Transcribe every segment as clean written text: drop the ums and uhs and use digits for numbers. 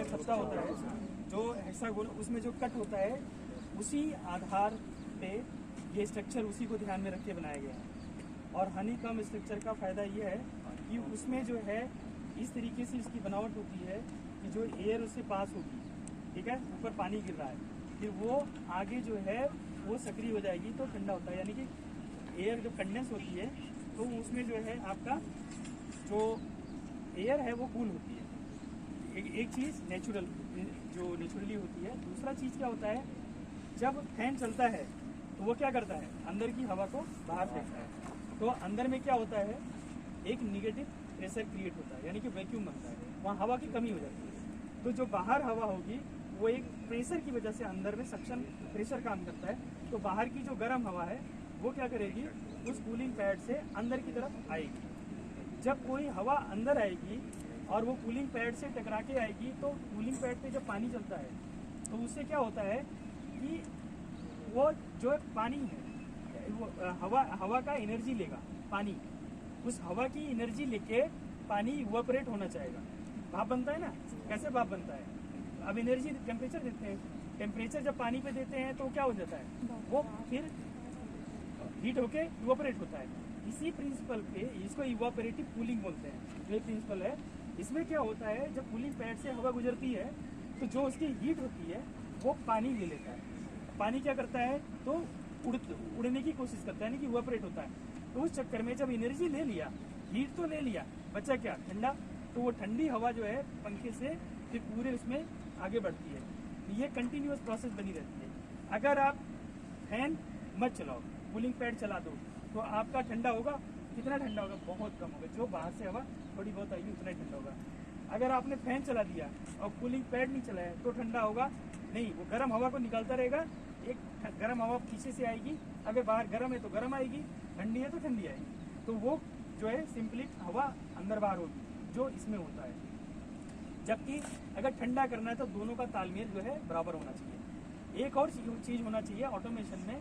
का छत्ता होता है जो हेक्सागोन, उसमें जो कट होता है उसी आधार पे ये स्ट्रक्चर उसी को ध्यान में रख के बनाया गया है। और हनीकॉम्ब स्ट्रक्चर का फायदा ये है कि उसमें जो है इस तरीके से इसकी बनावट होती है कि जो एयर उससे पास होगी, ठीक है, ऊपर पानी गिर रहा है, फिर वो आगे जो है वो सक्रिय हो जाएगी तो ठंडा होता है। यानी कि एयर जब कंडेंस होती है तो उसमें जो है आपका जो एयर है वो कूल होती है। एक चीज़ नेचुरल जो नेचुरली होती है। दूसरा चीज़ क्या होता है, जब फैन चलता है तो वो क्या करता है, अंदर की हवा को बाहर फेंकता है। तो अंदर में क्या होता है, एक निगेटिव प्रेशर क्रिएट होता है, यानी कि वैक्यूम बनता है, वहाँ हवा की कमी हो जाती है। तो जो बाहर हवा होगी वो एक प्रेशर की वजह से अंदर में सक्शन प्रेशर काम करता है, तो बाहर की जो गर्म हवा है वो क्या करेगी, उस कूलिंग पैड से अंदर की तरफ आएगी। जब कोई हवा अंदर आएगी और वो कूलिंग पैड से टकरा के आएगी तो कूलिंग पैड पे जब पानी चलता है तो उससे क्या होता है कि वो जो पानी है वो हवा का एनर्जी लेगा पानी, उस हवा की एनर्जी लेके पानी इवोपरेट होना चाहेगा। भाप बनता है ना, कैसे भाप बनता है, अब एनर्जी टेम्परेचर देते हैं, टेम्परेचर जब पानी पे देते हैं तो क्या हो जाता है, वो फिर हीट होके इवोपरेट होता है। इसी प्रिंसिपल पे इसको इवोपरेटिव कूलिंग बोलते हैं, ये प्रिंसिपल है। इसमें क्या होता है, जब कूलिंग पैड से हवा गुजरती है तो जो उसकी हीट होती है वो पानी ले लेता है। पानी क्या करता है, तो उड़ने की कोशिश करता है, यानी कि इवोपरेट होता है। तो उस चक्कर में जब एनर्जी ले लिया, हीट तो ले लिया, बचा क्या, ठंडा। तो वो ठंडी हवा जो है पंखे से फिर पूरे उसमें आगे बढ़ती है। ये कंटिन्यूअस प्रोसेस बनी रहती है। अगर आप फैन मत चलाओ, कूलिंग पैड चला दो तो आपका ठंडा होगा, कितना ठंडा होगा, बहुत कम होगा। जो बाहर से हवा थोड़ी बहुत आएगी उतना ही ठंडा होगा। अगर आपने फैन चला दिया और कूलिंग पैड नहीं चलाया तो ठंडा होगा नहीं, वो गर्म हवा को निकालता रहेगा। एक गर्म हवा पीछे से आएगी, अगर बाहर गर्म है तो गर्म आएगी, ठंडी है तो ठंडी आएगी। तो वो जो है सिंपली हवा अंदर बाहर होगी, जो इसमें होता है। जबकि अगर ठंडा करना है तो दोनों का तालमेल जो है बराबर होना चाहिए। एक और चीज़ होना चाहिए ऑटोमेशन में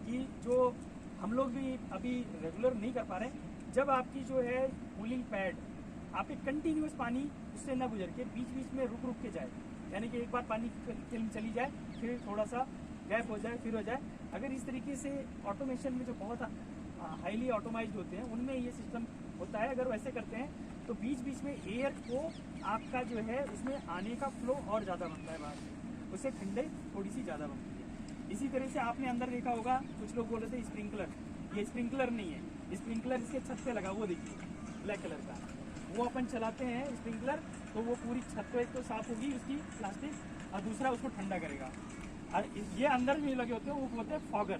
कि जो हम लोग भी अभी रेगुलर नहीं कर पा रहे, जब आपकी जो है कूलिंग पैड आपके कंटिन्यूस पानी उससे ना गुजर के बीच बीच में रुक रुक के जाए, यानी कि एक बार पानी फिल्म चली जाए फिर थोड़ा सा गैप हो जाए फिर हो जाए। अगर इस तरीके से ऑटोमेशन में जो बहुत हाईली ऑटोमाइज्ड होते हैं उनमें ये सिस्टम होता है, अगर वैसे करते हैं तो बीच बीच में एयर को आपका जो है उसमें आने का फ्लो और ज़्यादा बनता है बाहर से, उससे ठंडे थोड़ी सी ज़्यादा बनती है। इसी तरह से आपने अंदर देखा होगा, कुछ लोग बोल रहे थे स्प्रिंकलर, ये स्प्रिंकलर नहीं है, स्प्रिंकलर इसके छत पे लगा, वो देखिए ब्लैक कलर का, वो अपन चलाते हैं स्प्रिंकलर तो वो पूरी छत तो एक तो साफ होगी उसकी प्लास्टिक, और दूसरा उसको ठंडा करेगा। और ये अंदर में लगे होते हैं वो बोलते हैं फॉगर।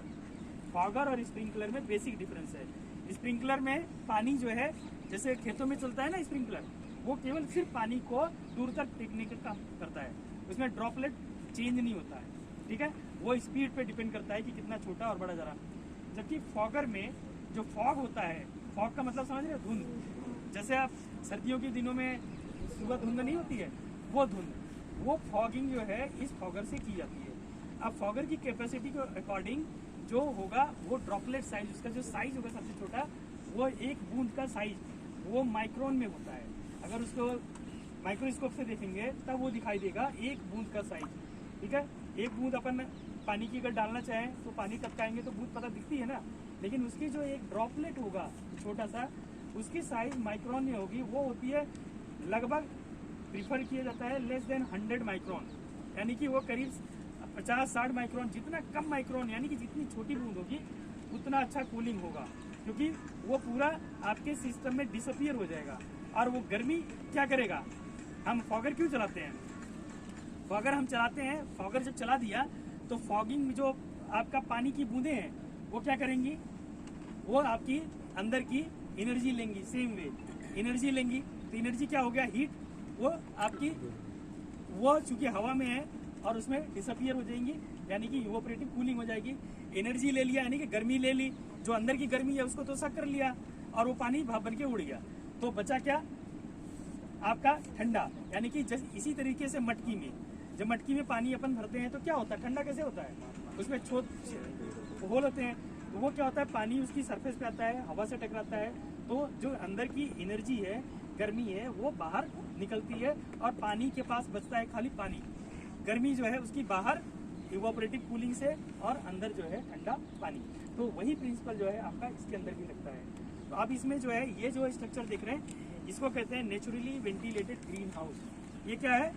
फॉगर और स्प्रिंकलर में बेसिक डिफरेंस है। स्प्रिंकलर में पानी जो है जैसे खेतों में चलता है ना स्प्रिंकलर, वो केवल सिर्फ पानी को दूर तक फेंकने का काम करता है, उसमें ड्रॉपलेट चेंज नहीं होता है, ठीक है, वो स्पीड पे डिपेंड करता है कि कितना छोटा और बड़ा जरा। जबकि फॉगर में जो फॉग होता है, फॉग का मतलब समझ रहे हो, धुंध, जैसे आप सर्दियों के दिनों में सुबह धुंध नहीं होती है, वो धुंध, वो फॉगिंग जो है इस फॉगर से की जाती है। अब फॉगर की कैपेसिटी के अकॉर्डिंग जो होगा वो ड्रॉपलेट साइज, उसका जो साइज होगा सबसे छोटा, वो एक बूंद का साइज वो माइक्रोन में होता है। अगर उसको माइक्रोस्कोप से देखेंगे तब वो दिखाई देगा एक बूंद का साइज, ठीक है। एक बूंद अपन पानी की अगर डालना चाहें तो पानी टपकाएंगे तो बूंद पता दिखती है ना, लेकिन उसकी जो एक ड्रॉपलेट होगा छोटा सा, उसकी साइज माइक्रोन में होगी, वो होती है लगभग प्रीफर किया जाता है लेस देन 100 माइक्रोन, यानी कि वो करीब 50-60 माइक्रोन, जितना कम माइक्रोन यानी कि जितनी छोटी बूंद होगी उतना अच्छा कूलिंग होगा, क्योंकि वो पूरा आपके सिस्टम में डिसअपियर हो जाएगा। और वो गर्मी क्या करेगा, हम फॉगर क्यों चलाते हैं, फॉगर हम चलाते हैं, फॉगर जब चला दिया तो फॉगिंग में जो आपका पानी की बूंदें हैं वो क्या करेंगी, वो आपकी अंदर की एनर्जी लेंगी, सेम वे एनर्जी लेंगी। तो एनर्जी क्या हो गया, हीट, वो आपकी वो चूंकि हवा में है और उसमें डिसअपियर हो जाएंगी, यानी कि इवोपरेटिव कूलिंग हो जाएगी। एनर्जी ले लिया यानी कि गर्मी ले ली, जो अंदर की गर्मी है उसको तो सक कर लिया और वो पानी भाप बन के उड़ गया, तो बचा क्या आपका ठंडा। यानी कि इसी तरीके से मटकी में, जब मटकी में पानी अपन भरते हैं तो क्या होता है, ठंडा कैसे होता है, उसमें होल होते हैं, तो वो क्या होता है, पानी उसकी सरफेस पे आता है, हवा से टकराता है, तो जो अंदर की एनर्जी है, गर्मी है, वो बाहर निकलती है और पानी के पास बचता है खाली पानी। गर्मी जो है उसकी बाहर इवोपरेटिव कूलिंग से और अंदर जो है ठंडा पानी। तो वही प्रिंसिपल जो है आपका इसके अंदर भी लगता है। तो आप इसमें जो है ये जो स्ट्रक्चर देख रहे हैं इसको कहते हैं नेचुरली वेंटिलेटेड ग्रीन हाउस। ये क्या है?